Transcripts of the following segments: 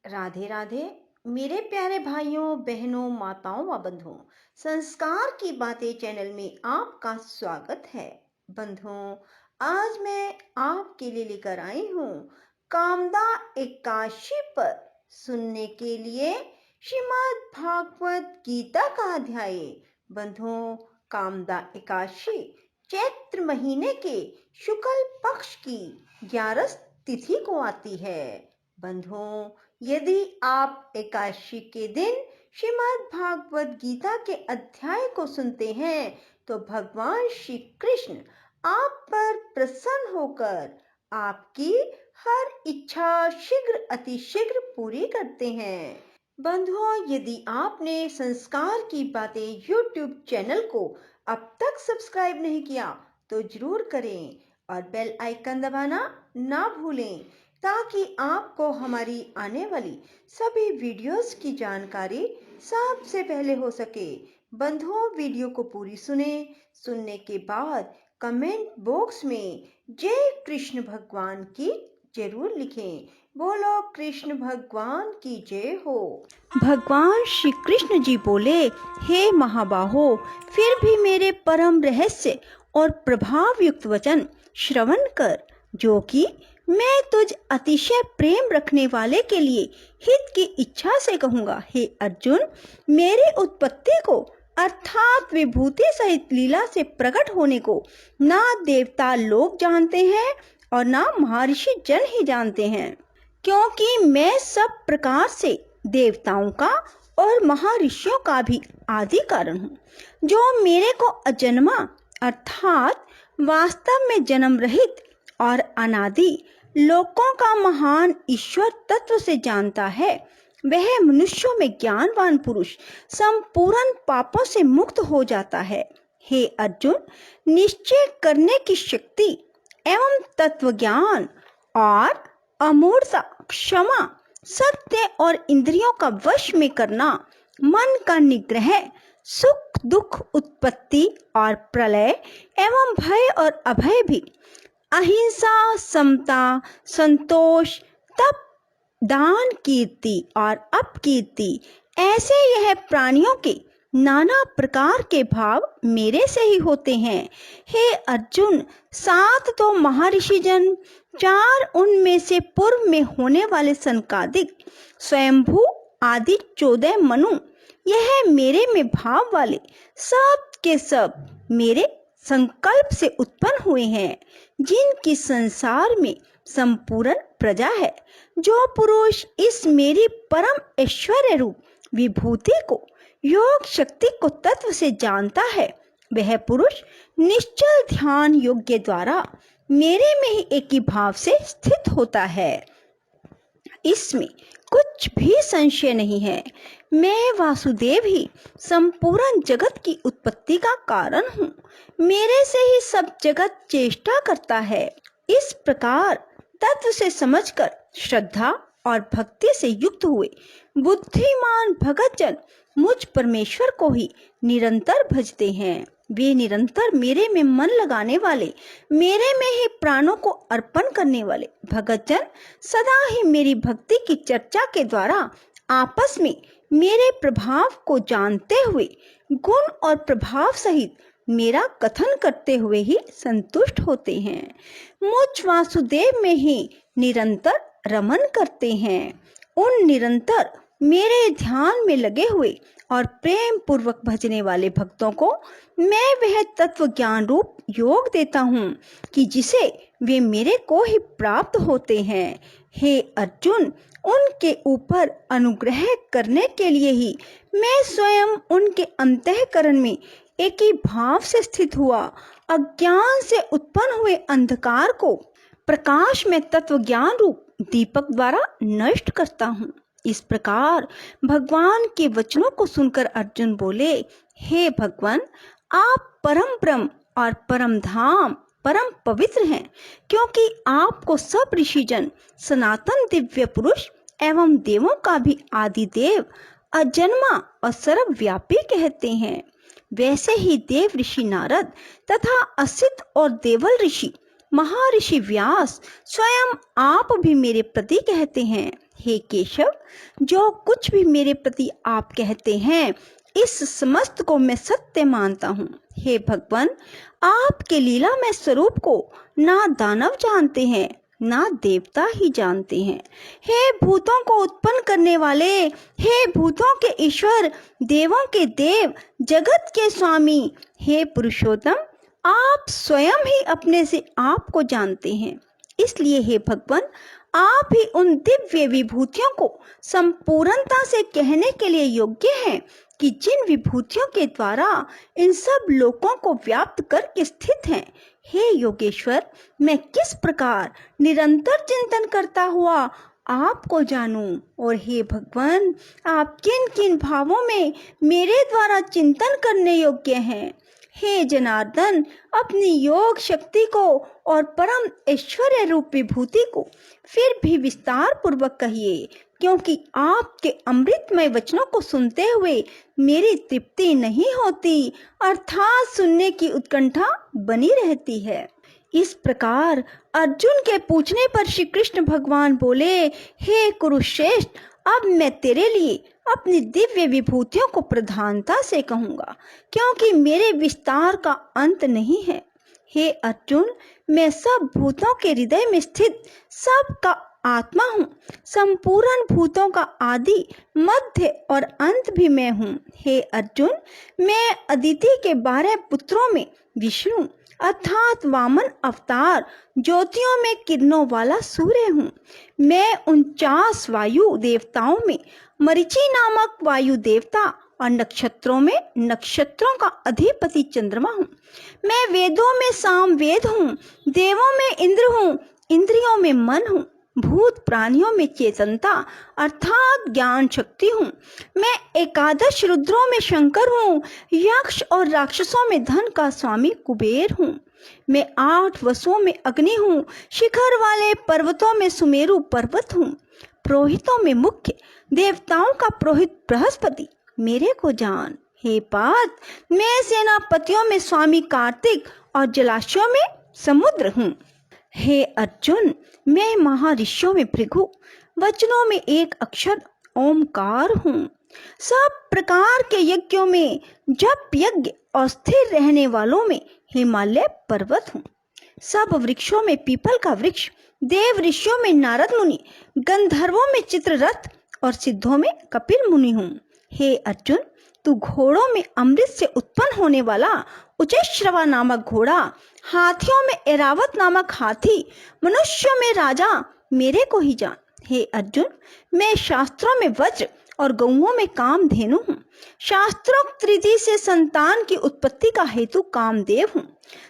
राधे राधे मेरे प्यारे भाइयों बहनों माताओं व बंधुओं। संस्कार की बातें चैनल में आपका स्वागत है। बंधुओं, आज मैं आपके लिए लेकर आई हूँ कामदा एकादशी पर सुनने के लिए श्रीमद् भागवत गीता का अध्याय। बंधुओं, कामदा एकादशी चैत्र महीने के शुक्ल पक्ष की 11 तिथि को आती है। बंधुओं, यदि आप एकादशी के दिन श्रीमद् भागवत गीता के अध्याय को सुनते हैं तो भगवान श्री कृष्ण आप पर प्रसन्न होकर आपकी हर इच्छा शीघ्र अतिशीघ्र पूरी करते हैं। बंधुओं, यदि आपने संस्कार की बातें YouTube चैनल को अब तक सब्सक्राइब नहीं किया तो जरूर करें और बेल आइकन दबाना ना भूलें ताकि आपको हमारी आने वाली सभी वीडियोस की जानकारी सबसे पहले हो सके। बंधुओं, वीडियो को पूरी सुनने के बाद कमेंट बॉक्स में जय कृष्ण भगवान की जरूर लिखें। बोलो कृष्ण भगवान की जय हो। भगवान श्री कृष्ण जी बोले, हे महाबाहो, फिर भी मेरे परम रहस्य और प्रभाव युक्त वचन श्रवण कर, जो कि मैं तुझ अतिशय प्रेम रखने वाले के लिए हित की इच्छा से कहूँगा। हे अर्जुन, मेरी उत्पत्ति को अर्थात विभूति सहित लीला से प्रकट होने को ना देवता लोग जानते हैं और ना महर्षि जन ही जानते हैं, क्योंकि मैं सब प्रकार से देवताओं का और महर्षियों का भी आदि कारण हूँ, जो मेरे को अजन्मा अर्थात वास्तव में जन्म रहित और अनादि लोकों का महान ईश्वर तत्व से जानता है। वह मनुष्यों में ज्ञानवान पुरुष संपूर्ण पापों से मुक्त हो जाता है। हे अर्जुन, निश्चय करने की शक्ति एवं तत्व ज्ञान और अमूर्तता, क्षमा, सत्य और इंद्रियों का वश में करना, मन का निग्रह, सुख दुख उत्पत्ति और प्रलय एवं भय और अभय भी, अहिंसा, समता, संतोष, तप, दान, कीर्ति और अपकीर्ति, ऐसे यह प्राणियों के नाना प्रकार के भाव मेरे से ही होते हैं। हे अर्जुन, 7 तो महर्षि जन, 4 उनमें से पूर्व में होने वाले सनकादिक, स्वयंभू आदि 14 मनु, यह मेरे में भाव वाले सब के सब मेरे संकल्प से उत्पन्न हुए हैं, जिनकी संसार में संपूर्ण प्रजा है। जो पुरुष इस मेरी परम ऐश्वर्य रूप विभूति को, योग शक्ति को तत्व से जानता है, वह पुरुष निश्चल ध्यान योग्य द्वारा मेरे में ही एक ही भाव से स्थित होता है। इसमें कुछ भी संशय नहीं है। मैं वासुदेव ही संपूर्ण जगत की उत्पत्ति का कारण हूँ। मेरे से ही सब जगत चेष्टा करता है। इस प्रकार तत्व से समझकर श्रद्धा और भक्ति से युक्त हुए बुद्धिमान भगत जन मुझ परमेश्वर को ही निरंतर भजते हैं। वे निरंतर मेरे में मन लगाने वाले, मेरे में ही प्राणों को अर्पण करने वाले भगत जन सदा ही मेरी भक्ति की चर्चा के द्वारा आपस में मेरे प्रभाव को जानते हुए गुण और प्रभाव सहित मेरा कथन करते हुए ही संतुष्ट होते हैं। मुझ वासुदेव में ही निरंतर रमन करते हैं। उन निरंतर मेरे ध्यान में लगे हुए और प्रेम पूर्वक भजने वाले भक्तों को मैं वह तत्व ज्ञान रूप योग देता हूँ कि जिसे वे मेरे को ही प्राप्त होते हैं। हे अर्जुन, उनके ऊपर अनुग्रह करने के लिए ही मैं स्वयं उनके अंतःकरण में एक ही भाव से स्थित हुआ अज्ञान से उत्पन्न हुए अंधकार को प्रकाश में तत्व ज्ञान रूप दीपक द्वारा नष्ट करता हूँ। इस प्रकार भगवान के वचनों को सुनकर अर्जुन बोले, हे भगवान, आप परम ब्रह्म और परम धाम परम पवित्र हैं, क्योंकि आपको सब ऋषिजन सनातन दिव्य पुरुष एवं देवों का भी आदि देव, अजन्मा और सर्वव्यापी कहते हैं। वैसे ही देव ऋषि नारद तथा असित और देवल ऋषि महर्षि व्यास स्वयं आप भी मेरे प्रति कहते हैं, हे केशव, जो कुछ भी मेरे प्रति आप कहते हैं, इस समस्त को मैं सत्य मानता हूँ। हे भगवान, आपके लीलामय स्वरूप को ना दानव जानते हैं, ना देवता ही जानते हैं। हे भूतों को उत्पन्न करने वाले, हे भूतों के ईश्वर, देवों के देव, जगत के स्वामी, हे पुरुषोत्तम, आप स्वयं ही अपने से आप को जानते हैं। इसलिए हे भगवान, आप ही उन दिव्य विभूतियों को संपूर्णता से कहने के लिए योग्य हैं कि जिन विभूतियों के द्वारा इन सब लोकों को व्याप्त करके स्थित हैं। हे योगेश्वर, मैं किस प्रकार निरंतर चिंतन करता हुआ आपको जानूं, और हे भगवान, आप किन किन भावों में मेरे द्वारा चिंतन करने योग्य हैं। हे जनार्दन, अपनी योग शक्ति को और परम ऐश्वर्य रूप विभूति को फिर भी विस्तार पूर्वक कहिए, क्योंकि आपके अमृतमय वचनों को सुनते हुए मेरी तृप्ति नहीं होती, अर्थात सुनने की उत्कंठा बनी रहती है। इस प्रकार अर्जुन के पूछने पर श्री कृष्ण भगवान बोले, हे कुरुश्रेष्ठ, अब मैं तेरे लिए अपनी दिव्य विभूतियों को प्रधानता से कहूंगा, क्योंकि मेरे विस्तार का अंत नहीं है। हे अर्जुन, मैं सब भूतों के हृदय में स्थित सब का आत्मा हूँ। संपूर्ण भूतों का आदि, मध्य और अंत भी मैं हूँ। हे अर्जुन, मैं अदिति के 12 पुत्रों में विष्णु अर्थात वामन अवतार, ज्योतियों में किरणों वाला सूर्य हूँ। मैं 49 वायु देवताओं में मरीचि नामक वायु देवता और नक्षत्रों में नक्षत्रों का अधिपति चंद्रमा हूँ। मैं वेदों में साम वेद हूँ, देवों में इंद्र हूँ, इंद्रियों में मन हूँ, भूत प्राणियों में चेतनता अर्थात ज्ञान शक्ति हूँ। मैं 11 रुद्रों में शंकर हूँ, यक्ष और राक्षसों में धन का स्वामी कुबेर हूँ। मैं 8 वसुओं में अग्नि हूँ, शिखर वाले पर्वतों में सुमेरु पर्वत हूँ। पुरोहितों में मुख्य, देवताओं का पुरोहित बृहस्पति, मेरे को जान। हे पार्थ, मैं सेनापतियों में स्वामी कार्तिक और जलाशयों में समुद्र हूँ। हे अर्जुन, मैं महर्षियों में भृगु, वचनों में एक अक्षर ओमकार हूँ। सब प्रकार के यज्ञों में जप यज्ञ और स्थिर रहने वालों में हिमालय पर्वत हूँ। सब वृक्षों में पीपल का वृक्ष, देव ऋषियों में नारद मुनि, गंधर्वों में चित्ररथ और सिद्धों में कपिल मुनि हूँ। हे अर्जुन, तू घोड़ों में अमृत से उत्पन्न होने वाला उच्चैश्रवा नामक घोड़ा, हाथियों में ऐरावत नामक हाथी, मनुष्यों में राजा, मेरे को ही जान। हे अर्जुन, मैं शास्त्रों में वज्र और गौओं में कामधेनु हूँ। शास्त्रोक्त रीति से संतान की उत्पत्ति का हेतु कामदेव हूँ।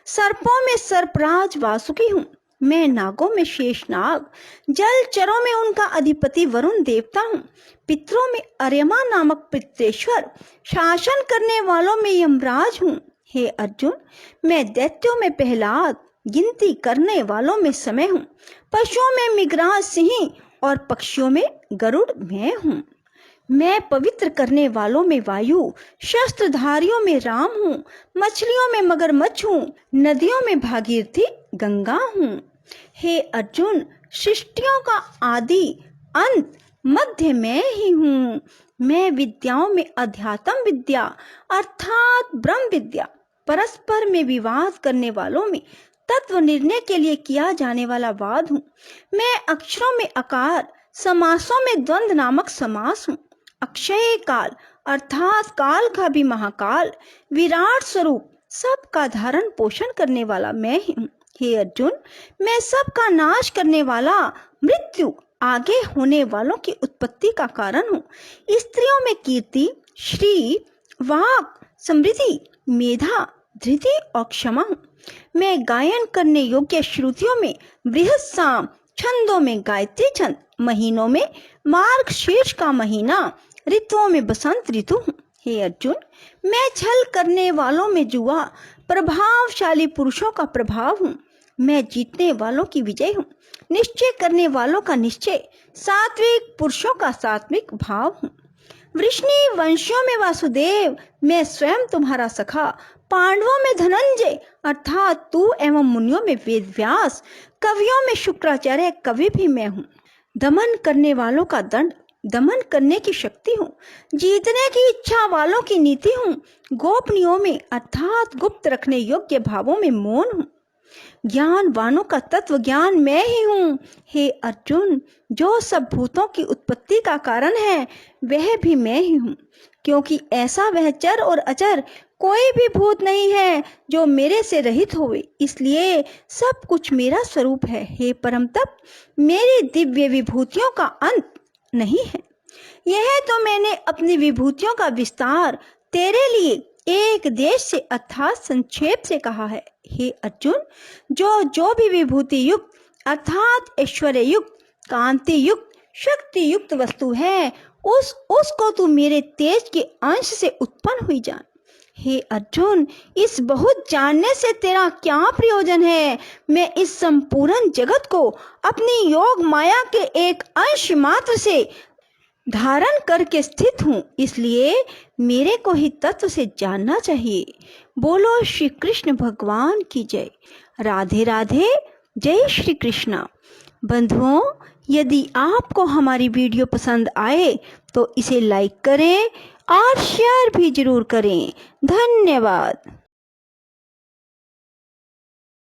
सर्पों में सर्पराज वासुकी हूँ। मैं नागों में शेषनाग, जलचरों में उनका अधिपति वरुण देवता हूँ। पितरों में अर्यमा नामक पितरेश्वर, शासन करने वालों में यमराज हूँ। हे अर्जुन, मैं दैत्यों में प्रहलाद, गिनती करने वालों में समय हूँ। पशुओं में मृगराज सिंह और पक्षियों में गरुड़ मैं हूँ। मैं पवित्र करने वालों में वायु, शस्त्रधारियों में राम हूँ। मछलियों में मगरमच्छ हूँ, नदियों में भागीरथी गंगा हूँ। हे अर्जुन, सृष्टियों का आदि अंत मध्य मैं ही हूँ। मैं विद्याओं में अध्यात्म विद्या अर्थात ब्रह्म विद्या, परस्पर में विवाद करने वालों में तत्व निर्णय के लिए किया जाने वाला वाद हूँ। मैं अक्षरों में आकार, समासों में द्वंद्व नामक समास हूँ। अक्षय काल अर्थात काल का भी महाकाल, विराट स्वरूप, सबका धारण पोषण करने वाला मैं ही हूँ। हे अर्जुन, मैं सबका नाश करने वाला, मृत्यु आगे होने वालों की उत्पत्ति का कारण हूँ। स्त्रियों में कीर्ति, श्री, वाक, समृद्धि, मेधा, धृति और क्षमा हूँ। मैं गायन करने योग्य श्रुतियों में बृहत साम, छंदों में गायत्री छंद, महीनों में मार्गशीर्ष का महीना, ऋतुओं में बसंत ऋतु हूँ। हे अर्जुन, मैं छल करने वालों में जुआ, प्रभावशाली पुरुषों का प्रभाव हूँ। मैं जीतने वालों की विजय हूँ, निश्चय करने वालों का निश्चय, सात्विक पुरुषों का सात्विक भाव हूँ। वृष्णि वंशियों में वासुदेव, मैं स्वयं तुम्हारा सखा। पांडवों में धनंजय अर्थात तू एवं मुनियों में वेद व्यास, कवियों में शुक्राचार्य कवि भी मैं हूँ। दमन करने वालों का दंड दमन करने की शक्ति हूँ, जीतने की इच्छा वालों की नीति हूँ, गोपनीयों में अर्थात गुप्त रखने योग्य भावों में मौन हूँ, ज्ञानवानों का तत्व ज्ञान मैं ही हूँ। हे अर्जुन, जो सब भूतों की उत्पत्ति का कारण है वह भी मैं ही हूँ, क्योंकि ऐसा वह चर और अचर कोई भी भूत नहीं है जो मेरे से रहित होवे, इसलिए सब कुछ मेरा स्वरूप है। हे परम तप, मेरी दिव्य विभूतियों का अंत नहीं है। यह तो मैंने अपनी विभूतियों का विस्तार तेरे लिए एक देश से अर्थात संक्षेप से कहा है। हे अर्जुन, जो भी विभूति युक्त अर्थात ऐश्वर्य युक्त, कांति युक्त, शक्ति युक्त वस्तु है उसको तू मेरे तेज के अंश से उत्पन्न हुई जान। हे अर्जुन, इस बहुत जानने से तेरा क्या प्रयोजन है? मैं इस संपूर्ण जगत को अपनी योग माया के एक अंश मात्र से धारण करके स्थित हूँ, इसलिए मेरे को ही तत्व से जानना चाहिए। बोलो श्री कृष्ण भगवान की जय। राधे राधे, जय श्री कृष्णा। बंधुओं, यदि आपको हमारी वीडियो पसंद आए तो इसे लाइक करें और शेयर भी जरूर करें। धन्यवाद।